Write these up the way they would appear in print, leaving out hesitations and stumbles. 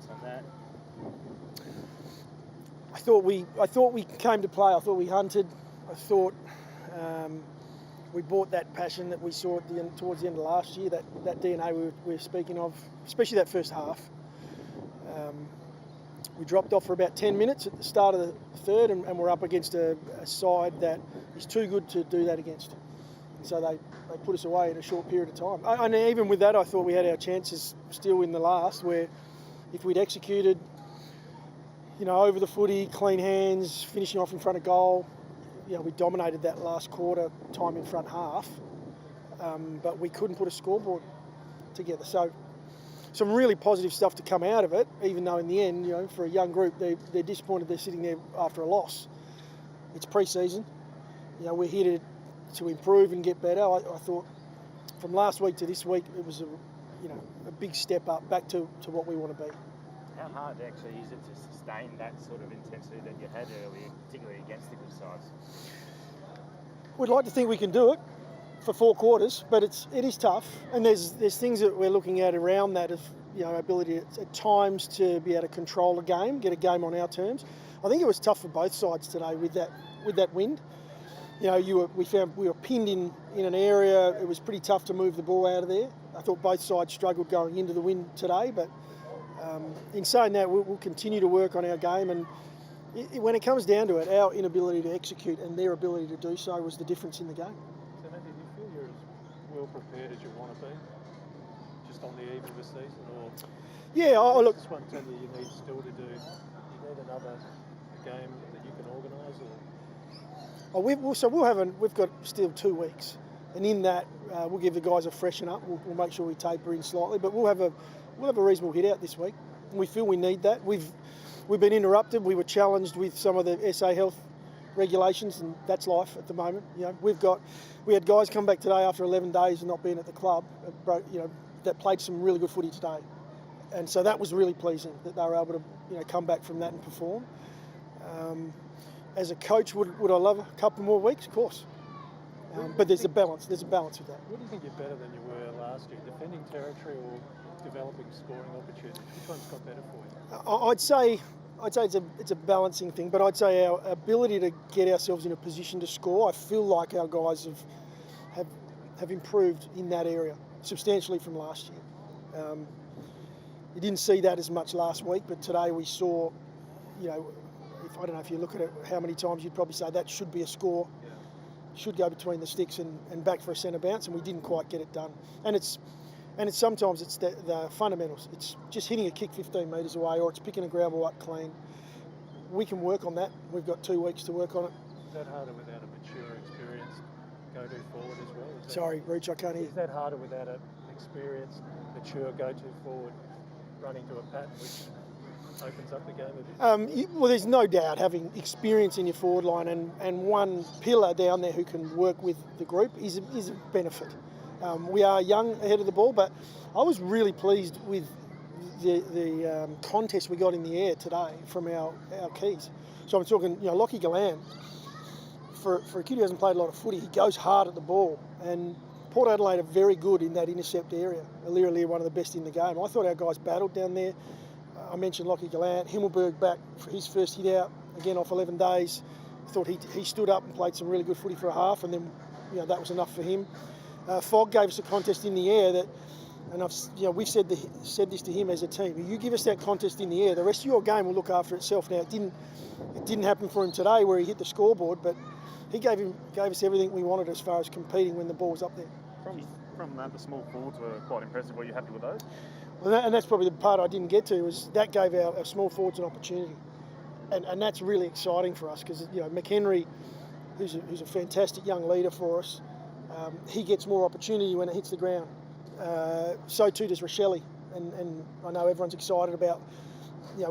thoughts on that? I thought we came to play. I thought we hunted. I thought we brought that passion that we saw towards the end of last year, that DNA we were speaking of, especially that first half. We dropped off for about 10 minutes at the start of the third, and we're up against a side that is too good to do that against. And so they put us away in a short period of time. And even with that, I thought we had our chances still in the last, where if we'd executed, over the footy, clean hands, finishing off in front of goal, we dominated that last quarter time in front half, but we couldn't put a scoreboard together. So some really positive stuff to come out of it, even though in the end, for a young group, they're disappointed they're sitting there after a loss. It's pre-season. We're here to improve and get better. I thought from last week to this week, it was a big step up back to what we want to be. How hard actually is it to sustain that sort of intensity that you had earlier, particularly against the good sides? We'd like to think we can do it for 4 quarters, but it is tough, and there's things that we're looking at around that of ability at times to be able to control a game, get a game on our terms. I think it was tough for both sides today with that wind. We found we were pinned in an area. It was pretty tough to move the ball out of there. I thought both sides struggled going into the wind today, but in saying that, we'll continue to work on our game, and when it comes down to it, our inability to execute and their ability to do so was the difference in the game. So, Matthew, do you feel you're as well prepared as you want to be, just on the eve of a season, or? Yeah, look. Does this one tell you need still to do? You need another game that you can organise, or? We've got still 2 weeks, and in that we'll give the guys a freshen up. We'll make sure we taper in slightly, but we'll have a reasonable hit out this week. We feel we need that. We've been interrupted. We were challenged with some of the SA health regulations, and that's life at the moment. We had guys come back today after 11 days of not being at the club, that played some really good footy today, and so that was really pleasing that they were able to come back from that and perform. As a coach, would I love a couple more weeks? Of course. But there's a balance. There's a balance with that. What do you think you're better than you were last year? Defending territory or developing scoring opportunities? Which one's got better for you? I'd say it's a balancing thing, but I'd say our ability to get ourselves in a position to score, I feel like our guys have improved in that area substantially from last year. You didn't see that as much last week, but today we saw, I don't know if you look at it, how many times you'd probably say that should be a score, should go between the sticks and back for a centre bounce, and we didn't quite get it done. And it's sometimes it's the fundamentals. It's just hitting a kick 15 metres away, or it's picking a ground ball up clean. We can work on that. We've got 2 weeks to work on it. Is that harder without a mature, experienced go-to forward as well? Sorry, Reach, I can't hear. Is that harder without an experienced, mature go-to forward running to a pattern which opens up the game a bit? Well, there's no doubt having experience in your forward line and one pillar down there who can work with the group is a benefit. We are young ahead of the ball, but I was really pleased with the contest we got in the air today from our keys. So I'm talking, Lockie Gallant, for a kid who hasn't played a lot of footy, he goes hard at the ball, and Port Adelaide are very good in that intercept area. Aliir, one of the best in the game. I thought our guys battled down there. I mentioned Lockie Gallant, Himmelberg back for his first hit out, again off 11 days. I thought he stood up and played some really good footy for a half, and then that was enough for him. Fogg gave us a contest in the air and we've said this to him as a team. If you give us that contest in the air, the rest of your game will look after itself. Now it didn't happen for him today where he hit the scoreboard, but he gave us everything we wanted as far as competing when the ball was up there. From that, the small forwards were quite impressive. Were you happy with those? Well, and that's probably the part I didn't get to, was that gave our small forwards an opportunity, and that's really exciting for us because McHenry, who's a fantastic young leader for us, he gets more opportunity when it hits the ground. So too does Rochelle, and I know everyone's excited about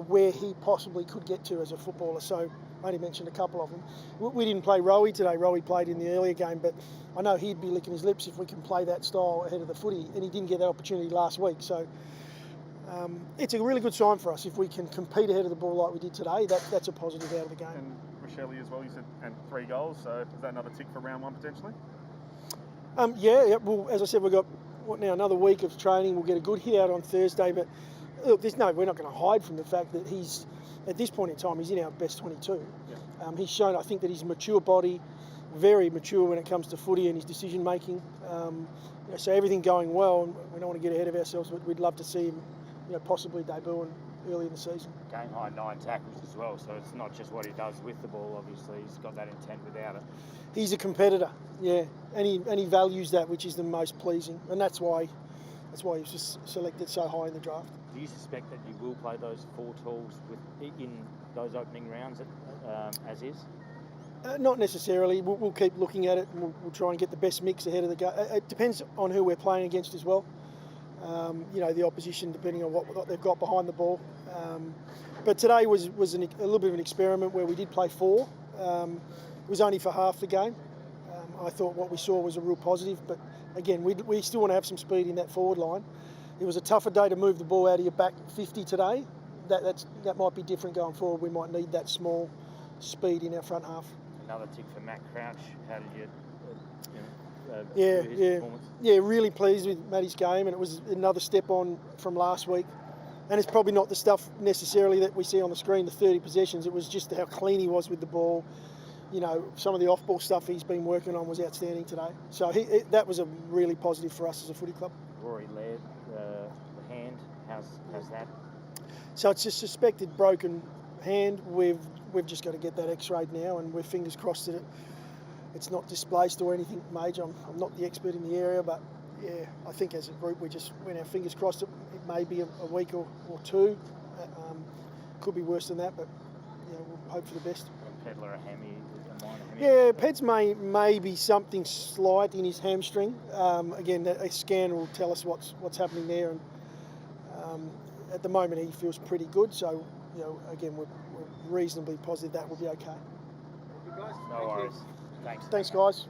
where he possibly could get to as a footballer. So I only mentioned a couple of them. We didn't play Rowie today. Rowie played in the earlier game, but I know he'd be licking his lips if we can play that style ahead of the footy, and he didn't get that opportunity last week. So it's a really good sign for us if we can compete ahead of the ball like we did today. That's a positive out of the game. And Rochelle as well, you said, and 3 goals. So is that another tick for round 1 potentially? Yeah. Well, as I said, we've got another week of training. We'll get a good hit out on Thursday, but Look, we're not going to hide from the fact that he's, at this point in time, he's in our best 22. Yeah. He's shown, I think, that he's a mature body, very mature when it comes to footy and his decision making. So everything going well, and we don't want to get ahead of ourselves, but we'd love to see him, possibly debuting early in the season. Game high 9 tackles as well, so it's not just what he does with the ball. Obviously, he's got that intent without it. He's a competitor, yeah, and he values that, which is the most pleasing, and that's why he was just selected so high in the draft. Do you suspect that you will play those 4 tools in those opening rounds as is? Not necessarily. We'll keep looking at it, and we'll try and get the best mix ahead of the game. It depends on who we're playing against as well. The opposition, depending on what they've got behind the ball. But today was a little bit of an experiment where we did play 4. It was only for half the game. I thought what we saw was a real positive, but again, we still want to have some speed in that forward line. It was a tougher day to move the ball out of your back 50 today. That might be different going forward. We might need that small speed in our front half. Another tick for Matt Crouch. How did you view his performance? Yeah, really pleased with Matty's game, and it was another step on from last week. And it's probably not the stuff necessarily that we see on the screen, the 30 possessions. It was just how clean he was with the ball. Some of the off-ball stuff he's been working on was outstanding today. So that was a really positive for us as a footy club. Rory Laird, the hand, how's that? So it's a suspected broken hand. We've just got to get that X-rayed now, and we're fingers crossed that it's not displaced or anything major. I'm not the expert in the area, but yeah, I think as a group we're our fingers crossed. It may be a week or 2. Could be worse than that, but we'll hope for the best. And Pedler a minor hammy? Yeah, Ped's may be something slight in his hamstring. Again, a scan will tell us what's happening there, and at the moment he feels pretty good. So again, we're reasonably positive that will be okay. No worries. Thanks. Thanks, guys.